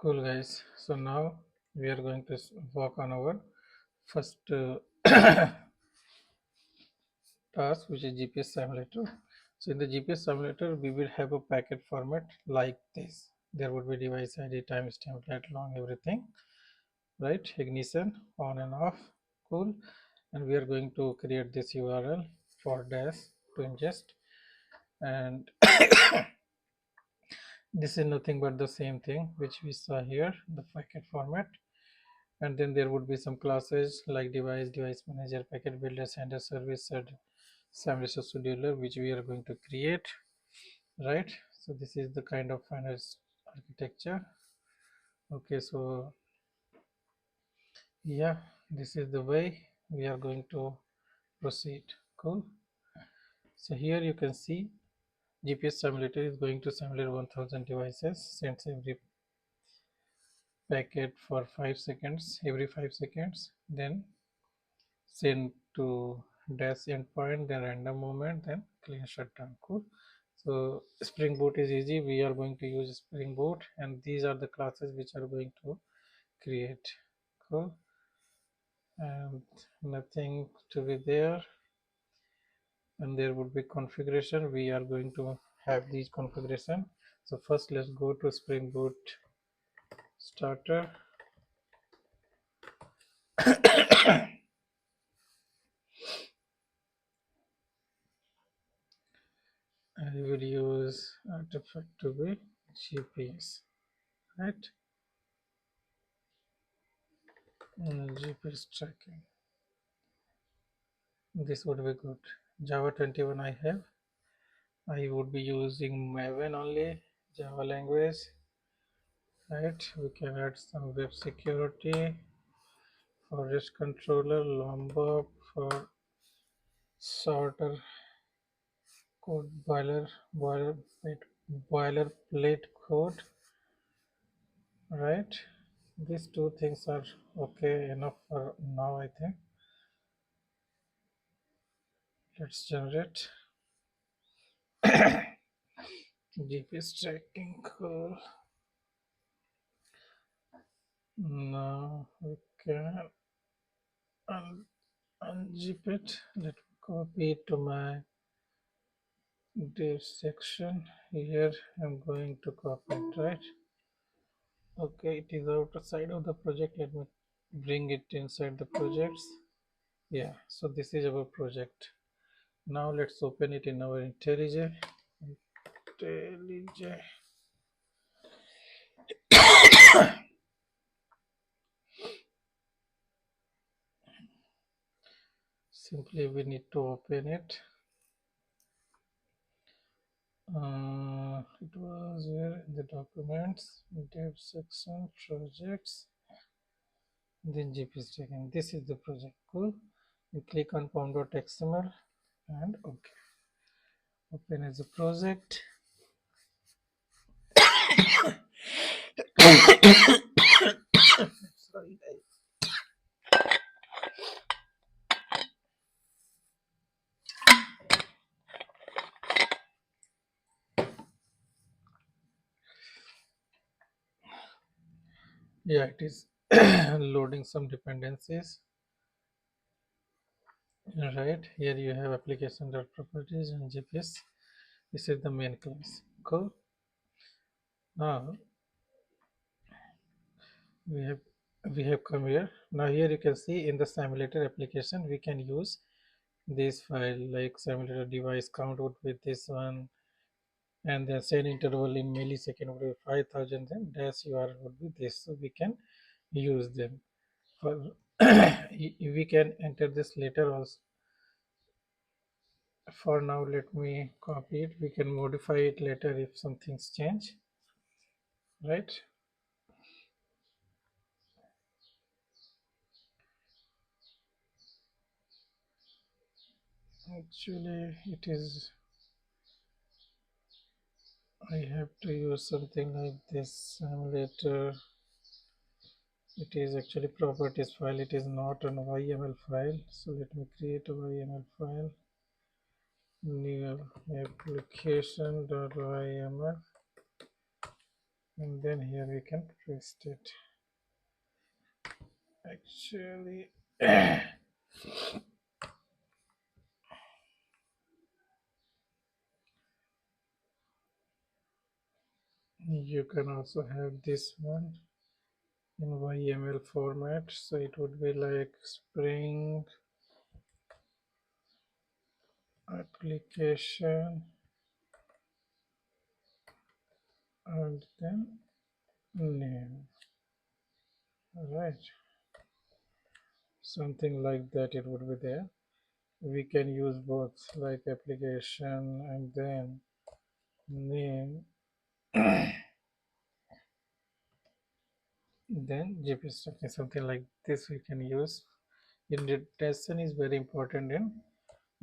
Cool guys. So now we are going to work on our first task, which is GPS simulator. So in the GPS simulator, we will have a packet format like this. There would be device ID, timestamp, lat long, everything, right? Ignition on and off. Cool. And we are going to create this URL for dash to ingest, and this is nothing but the same thing which we saw here, the packet format. And then there would be some classes like device manager, packet builder, sender service, simulation scheduler, which we are going to create, right? So this is the kind of final architecture. Okay, so yeah, this is the way we are going to proceed. Cool. So here you can see GPS simulator is going to simulate 1000 devices, sends every packet for 5 seconds, every 5 seconds, then send to dash endpoint, then random movement, then clean shutdown. Cool. So Spring Boot is easy. We are going to use Spring Boot, and these are the classes which are going to create. Cool. And nothing to be there. And there would be configuration. We are going to have these configuration. So first let's go to Spring Boot starter. I will use artifact to be GPS, right? GPS tracking. This would be good. Java 21 I have. I would be using Maven only, Java language, right? We can add some web security for REST controller, Lombok for sorter code, boilerplate code, right? These two things are okay enough for now, I think. Let's generate GPS tracking. Cool. Now we can unzip it. Let me copy it to my div section. Here I'm going to copy it, right? Okay, it is outside of the project. Let me bring it inside the projects. Yeah, so this is our project. Now let's open it in our IntelliJ. Simply we need to open it. It was here in the documents, dev section, projects, then GPS tracking. This is the project. Cool. We click on pom.xml and okay. Open as a project. Sorry, guys. Yeah, it is loading some dependencies. Right here you have application.properties and GPS. This is the main class. Cool. Now we have come here. Now here you can see in the simulator application we can use this file, like simulator device count would be this one, and the send interval in millisecond would be 5000, then dash URL would be this, so we can use them for we can enter this later also. For now let me copy it. We can modify it later if some things change, right? Actually it is, I have to use something like this simulator. It is actually properties file, it is not an YML file. So let me create a YML file, new application.yml. and then here we can paste it. Actually, you can also have this one in YML format, so it would be like Spring application and then name, right? Something like that it would be there. We can use both, like application and then name, then GPS tracking, something like this we can use. Indentation is very important in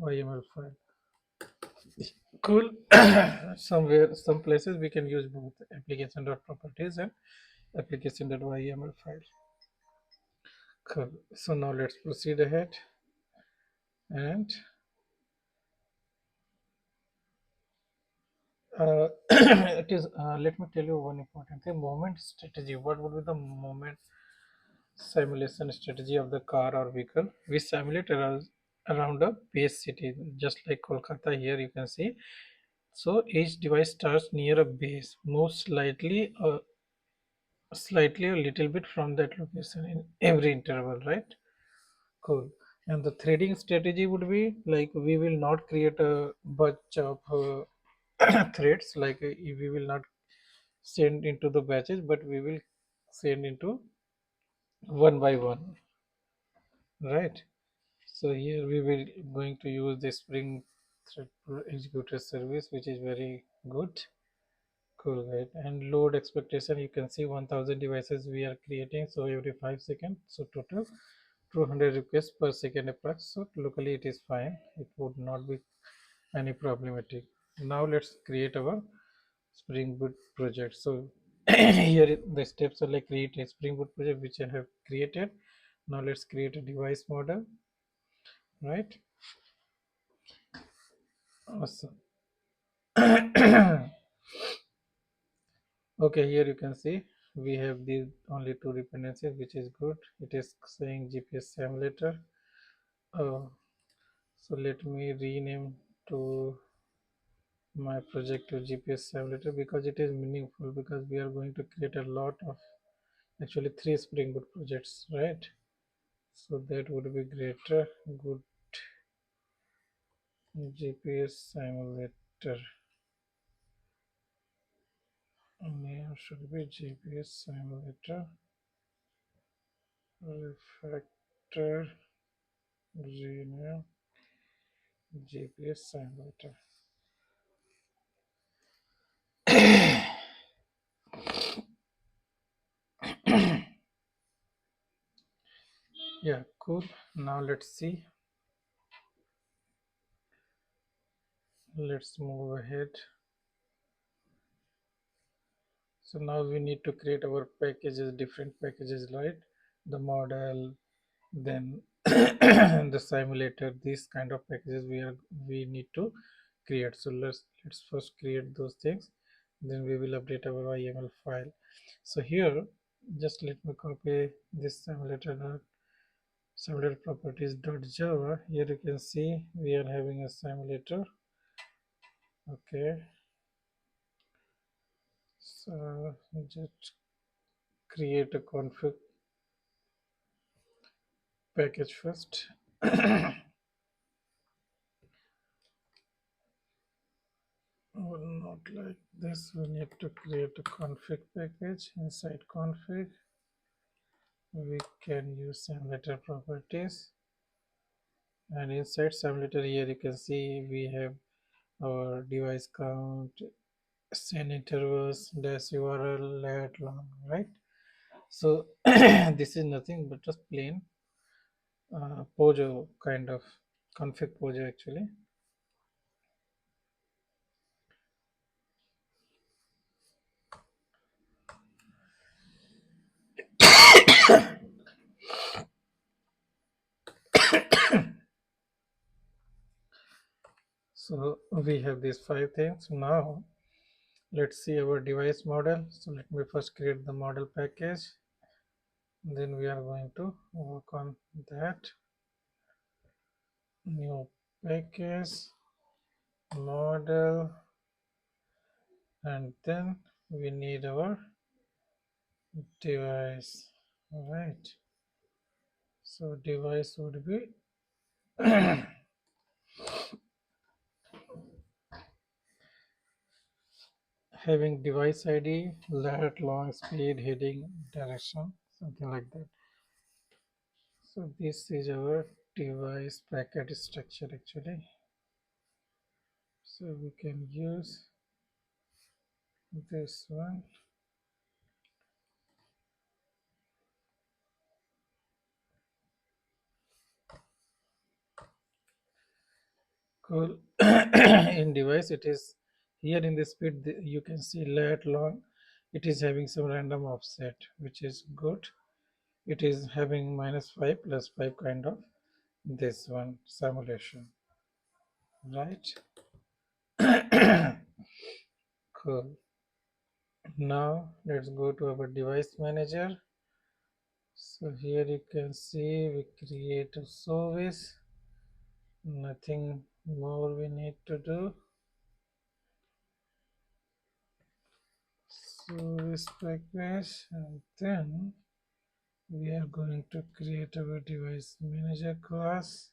YML file. Cool. Somewhere, some places we can use both application.properties and application.yml file. Cool. So now let's proceed ahead and it is let me tell you one important thing. Moment strategy. What would be the moment simulation strategy of the car or vehicle? We simulate around a base city, just like Kolkata. Here you can see. So each device starts near a base, moves slightly a little bit from that location in every interval, right? Cool. And the threading strategy would be like we will not create a bunch of threads, like we will not send into the batches, but we will send into one by one, right? So here we will going to use the Spring Thread Executor service, which is very good. Cool, right? And load expectation, you can see 1000 devices we are creating, so every 5 seconds. So total 200 requests per second approx. So locally it is fine. It would not be any problematic. Now let's create our Spring Boot project. So here the steps are like create a Spring Boot project, which I have created. Now let's create a device model, right? Awesome. Okay, here you can see we have these only two dependencies, which is good. It is saying GPS simulator. So let me rename to my project to GPS simulator because it is meaningful, because we are going to create a lot of, actually 3 Spring Boot projects, right? So that would be greater. Good. GPS simulator name should be GPS simulator refactor rename GPS simulator. Yeah, cool. Now let's see. Let's move ahead. So now we need to create our packages, different packages, right? The model, then the simulator, these kind of packages we need to create. So let's first create those things, then we will update our YML file. So here, just let me copy this simulator properties.java. Here you can see we are having a simulator. Okay, so just create a config package first. Oh, not like this. We need to create a config package. Inside config, we can use simulator properties. And inside simulator, here you can see we have our device count, send intervals, dash URL, lat long, right? So this is nothing but just plain Pojo kind of config Pojo actually. So we have these 5 things. Now Let's see our device model. So let me first create the model package, then we are going to work on that. New package, model, and then we need our device. All right, so device would be having device id, lat, long, speed, heading, direction, something like that. So this is our device packet structure actually. So we can use this one. Cool. In device it is here in the speed you can see lat long, it is having some random offset which is good. It is having -5 +5 kind of this one simulation, right? Cool. Now let's go to our device manager. So here you can see we create a service, nothing more we need to do. Service package, and then we are going to create our device manager class,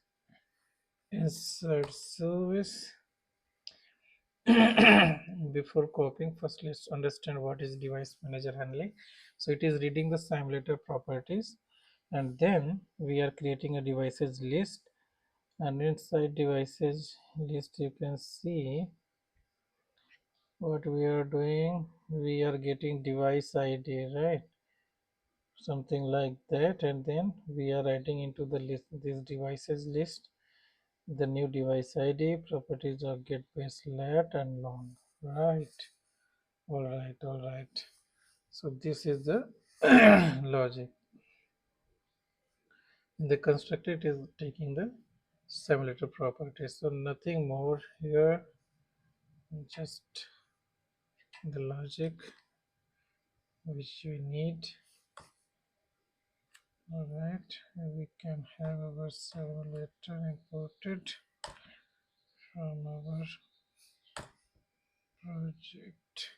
insert service. Before copying, first let's understand what is device manager handling. So it is reading the simulator properties, and then we are creating a devices list, and inside devices list you can see what we are doing. We are getting device id, right? Something like that, and then we are adding into the list, this devices list, the new device id, properties of get base, lat, and long, right? All right, so this is the logic. In the constructor it is taking the simulator properties, so nothing more here, just the logic which we need. All right, we can have our simulator imported from our project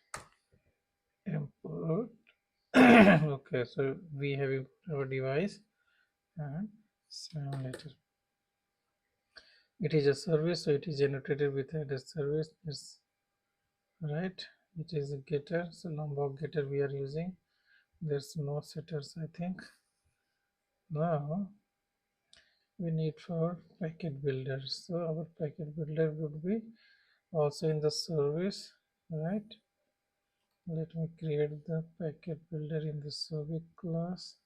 import. Okay, so we have our device and simulator. It is a service, so it is generated with a service. Yes, right. It is a getter, so lombok getter we are using. There's no setters, I think. Now we need for packet builder. So our packet builder would be also in the service, right? Let me create the packet builder in the service class.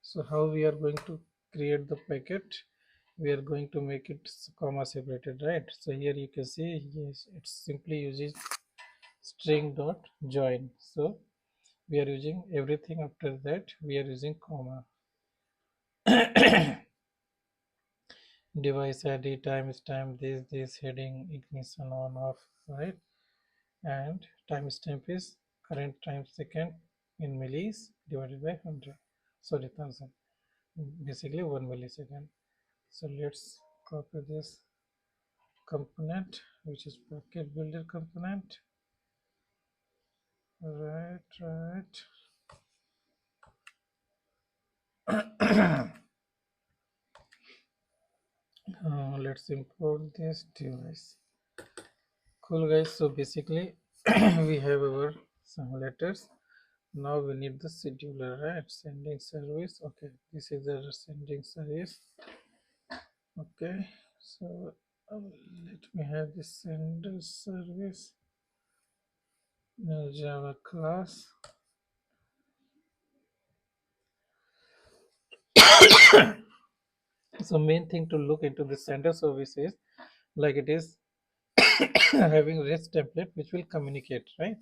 So how we are going to create the packet? We are going to make it comma separated, right? So here you can see, yes, it simply uses string dot join. So we are using everything after that we are using comma. Device id, timestamp, this heading, ignition on off, right? And timestamp is current time second in millis divided by 100, sorry, 1000, basically 1 millisecond. So let's copy this component, which is packet builder component, right. Let's import this device. Cool guys, so basically we have our simulators. Now we need the scheduler, right? Sending service. Okay, this is the sending service. Okay, so let me have the sender service Java class. So main thing to look into the sender service is like it is having REST template which will communicate, right,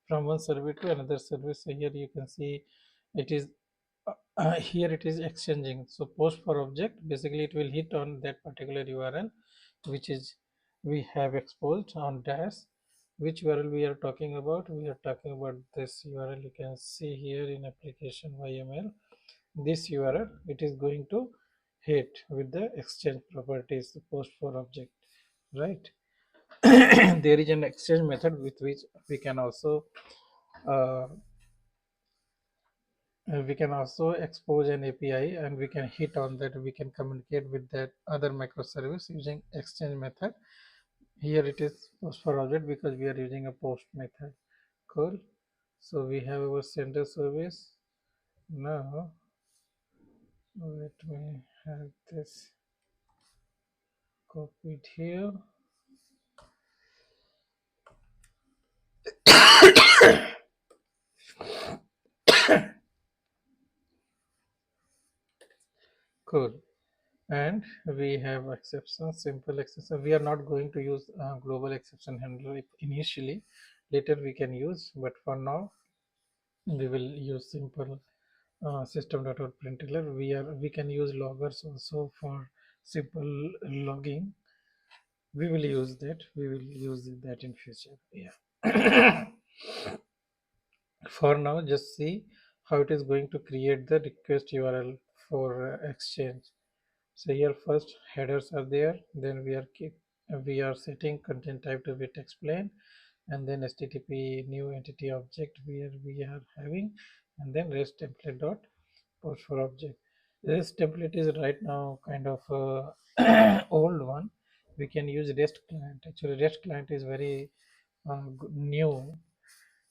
from one server to another service. So here you can see it is here it is exchanging. So post for object, basically it will hit on that particular URL which is we have exposed on dash, Which URL we are talking about? We are talking about this URL. You can see here in application YML. This URL, it is going to hit with the exchange properties, the post for object, right? There is an exchange method with which we can also expose an API, and we can hit on that. We can communicate with that other microservice using exchange method. Here it is post for object because we are using a post method. Cool. So we have our sender service. Now let me have this copied here. Cool. And we have exceptions, simple exception. We are not going to use global exception handler initially. Later we can use, but for now we will use simple system.out.println. We can use loggers also for simple logging. We will use that. We will use that in future. Yeah. For now, just see how it is going to create the request URL for exchange. So here first headers are there, then we are setting content type to be text plain, and then HTTP new entity object where we are having, and then REST template dot post for object. This template is right now kind of old one. We can use REST client. Actually, REST client is very new.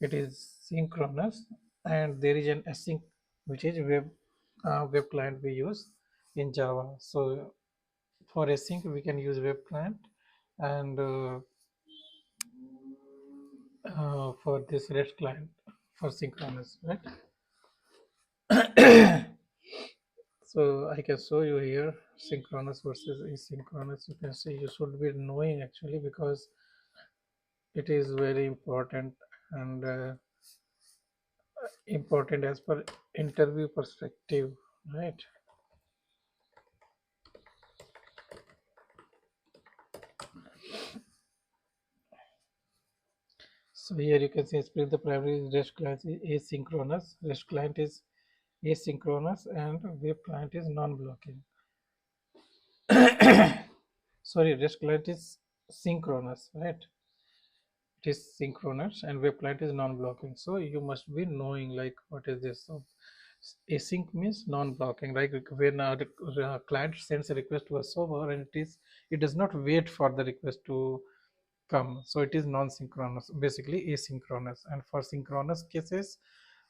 It is synchronous, and there is an async, which is web client we use in Java. So for async we can use web client, and for this REST client for synchronous, right? So I can show you here synchronous versus asynchronous. You can see, you should be knowing actually, because it is very important, and important as per interview perspective, right? So here you can see split the primary REST client is asynchronous, REST client is asynchronous, and web client is non-blocking. Sorry, REST client is synchronous, right? It is synchronous, and web client is non-blocking. So you must be knowing like what is this. So async means non-blocking, like when a client sends a request to a server, and it does not wait for the request to come, so it is non-synchronous, basically asynchronous. And for synchronous cases,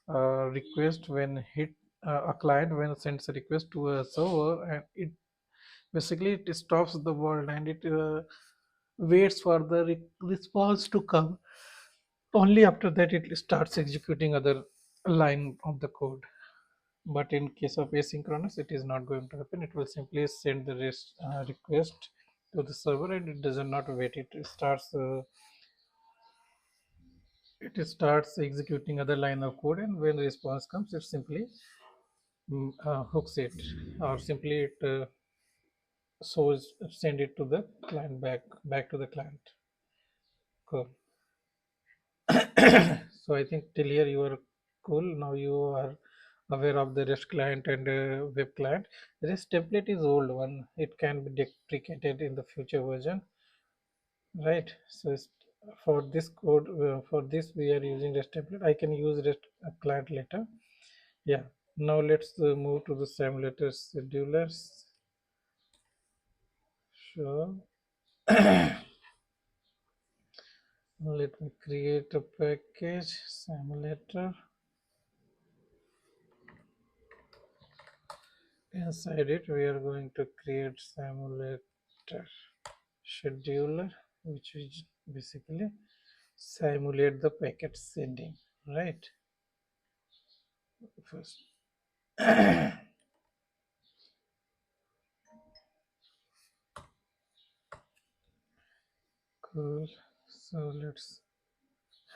request when hit a client when sends a request to a server, and it basically it stops the world, and it waits for the response to come. Only after that it starts executing other line of the code. But in case of asynchronous, it is not going to happen. It will simply send the request to the server, and it does not wait. It starts executing other line of code, and when the response comes, it simply hooks it, or simply it send it to the client, back to the client. Cool. So I think till here you are cool. Now you are aware of the REST client and web client. REST template is old one. It can be deprecated in the future version, right? So for this code, for this we are using REST template. I can use REST client later. Yeah. Now let's move to the simulator schedulers. Sure. Let me create a package simulator. Inside it, we are going to create simulator scheduler, which is basically simulate the packet sending, right? First. Cool. So let's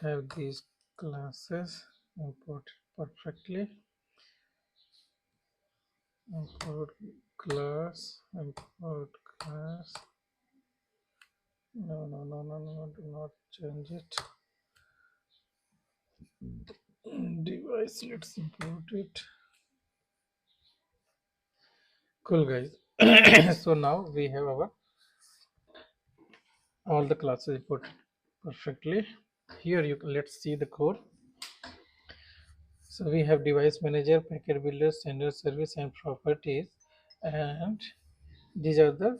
have these classes imported perfectly. Import class, import class. No, do not change it. device, let's import it. Cool, guys. So now we have our all the classes imported perfectly. Here you let's see the code. So we have device manager, packet builder, sender service, and properties, and these are the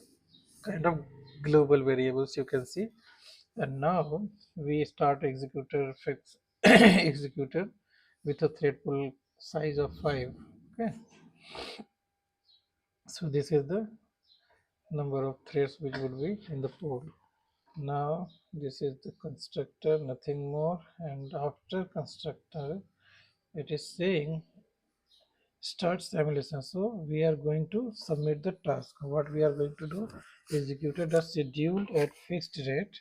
kind of global variables you can see. And now we start executor fix executor with a thread pool size of 5. Okay, so this is the number of threads which would be in the pool. Now this is the constructor, nothing more. And after constructor, it is saying start simulation. So we are going to submit the task. What we are going to do, executed are scheduled at fixed rate.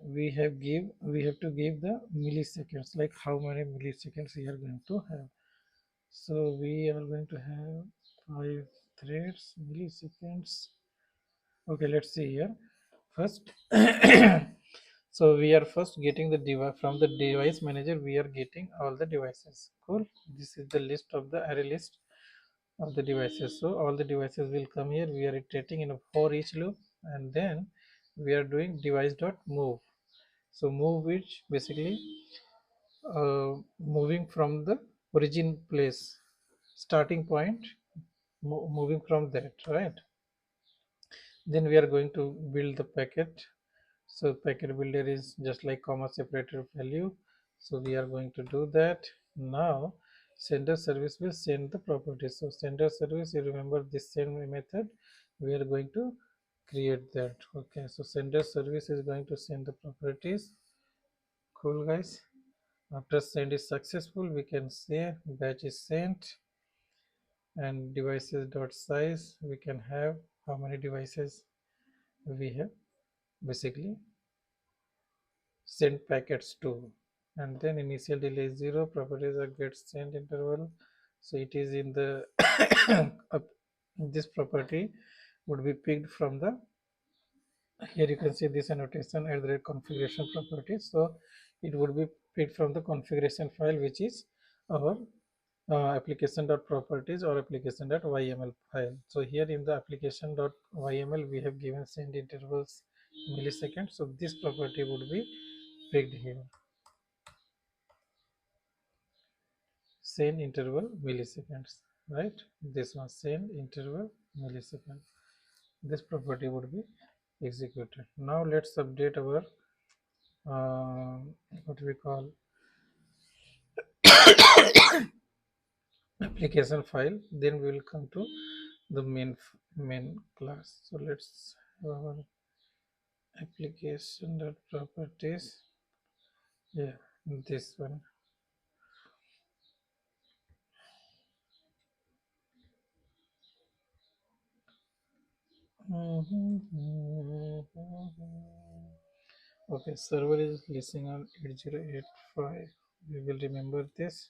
We have to give the milliseconds, like how many milliseconds we are going to have. So we are going to have 5 threads milliseconds. Okay, let's see here first. So we are first getting the device from the device manager. We are getting all the devices. Cool. This is the list of the array list of the devices. So all the devices will come here. We are iterating in a for each loop, and then we are doing device dot move. So move, which basically moving from the origin place, starting point, moving from that, right? Then we are going to build the packet. So packet builder is just like comma separated value. So we are going to do that. Now sender service will send the properties. So sender service, you remember this send method, we are going to create that. Okay, so sender service is going to send the properties. Cool, guys. After send is successful, we can say batch is sent, and devices dot size, we can have how many devices we have basically send packets to. And then initial delay is 0, properties are get sent interval. So it is in the this property would be picked from the, here you can see this annotation at the configuration properties. So it would be picked from the configuration file, which is our application.properties or application.yml file. So here in the application.yml we have given send intervals milliseconds. So this property would be picked here, send interval milliseconds, right? This one send interval millisecond. This property would be executed. Now let's update our what we call application file. Then we will come to the main class. So let's have our application dot properties. Yeah, this one. Okay, server is listening on 8085. We will remember this.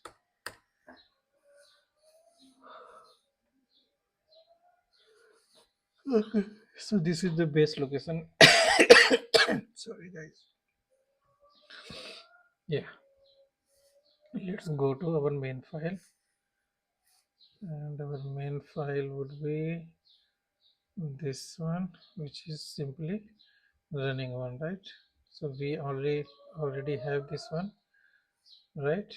Okay, so this is the base location. Sorry, guys. Yeah, let's go to our main file, and our main file would be this one, which is simply running one, right? So we already have this one, right?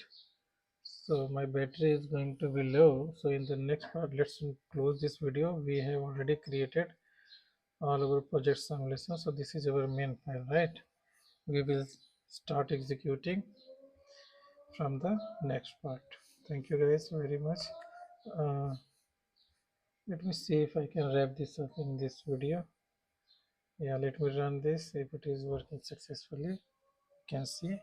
So my battery is going to be low. So in the next part, let's close this video. We have already created all our project simulation. So this is our main file, right? We will start executing from the next part. Thank you guys very much. uh, Let me see if I can wrap this up in this video. Yeah, let me run this. If it is working successfully, you can see.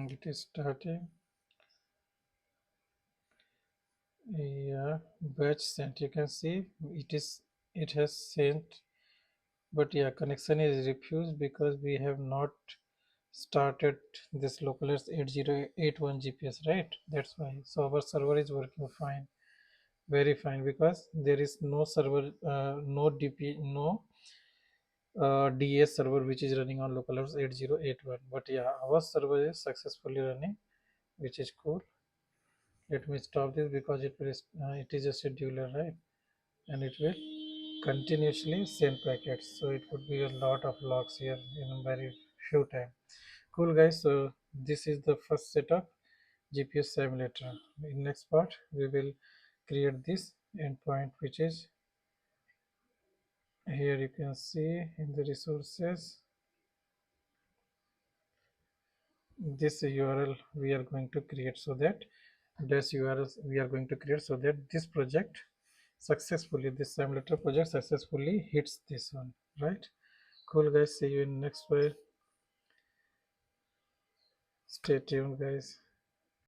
It is starting. Yeah, batch sent. You can see it has sent, but yeah, connection is refused because we have not started this localhost 8081 GPS, right? That's why. So our server is working fine, very fine, because there is no server, no DP, no DA server which is running on localhost 8081. But yeah, our server is successfully running, which is cool. Let me stop this because it is a scheduler, right? And it will continuously send packets. So it would be a lot of logs here in a very few time. Cool guys. So this is the first setup, GPS simulator. In next part, we will create this endpoint, which is here. You can see in the resources this URL we are going to create, so that this URL we are going to create, so that this project successfully, this simulator project successfully hits this one, right? Cool guys, see you in next file. Stay tuned guys.